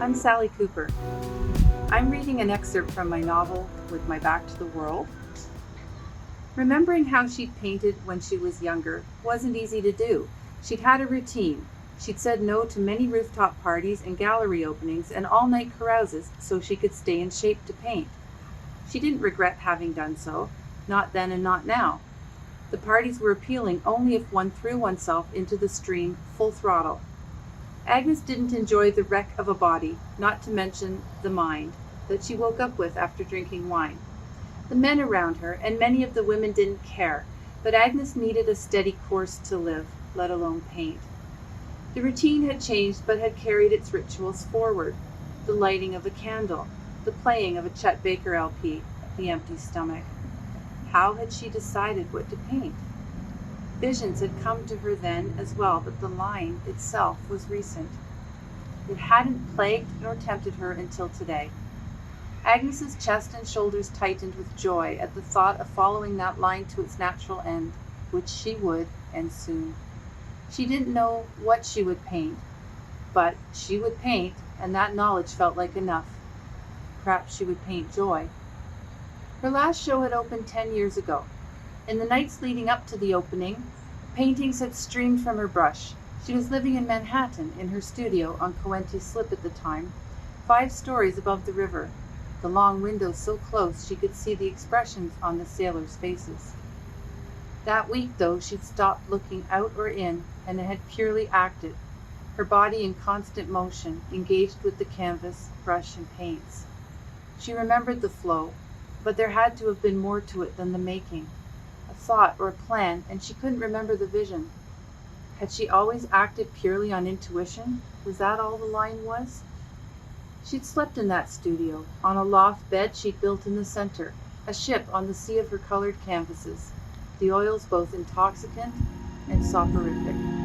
I'm Sally Cooper. I'm reading an excerpt from my novel, With My Back to the World. Remembering how she'd painted when she was younger wasn't easy to do. She'd had a routine. She'd said no to many rooftop parties and gallery openings and all-night carouses so she could stay in shape to paint. She didn't regret having done so, not then and not now. The parties were appealing only if one threw oneself into the stream full throttle. Agnes didn't enjoy the wreck of a body, not to mention the mind, that she woke up with after drinking wine. The men around her, and many of the women, didn't care, but Agnes needed a steady course to live, let alone paint. The routine had changed but had carried its rituals forward. The lighting of a candle, the playing of a Chet Baker LP, the empty stomach. How had she decided what to paint? Visions had come to her then as well, but the line itself was recent. It hadn't plagued nor tempted her until today. Agnes's chest and shoulders tightened with joy at the thought of following that line to its natural end, which she would, and soon. She didn't know what she would paint, but she would paint, and that knowledge felt like enough. Perhaps she would paint joy. Her last show had opened 10 years ago. In the nights leading up to the opening, paintings had streamed from her brush. She was living in Manhattan in her studio on Coenty Slip at the time, 5 stories above the river, the long windows so close she could see the expressions on the sailors' faces. That week, though, she'd stopped looking out or in, and had purely acted, her body in constant motion, engaged with the canvas, brush, and paints. She remembered the flow, but there had to have been more to it than the making. A thought or a plan, and she couldn't remember the vision. Had she always acted purely on intuition? Was that all the line was? She'd slept in that studio, on a loft bed she'd built in the center, a ship on the sea of her colored canvases, the oils both intoxicant and soporific.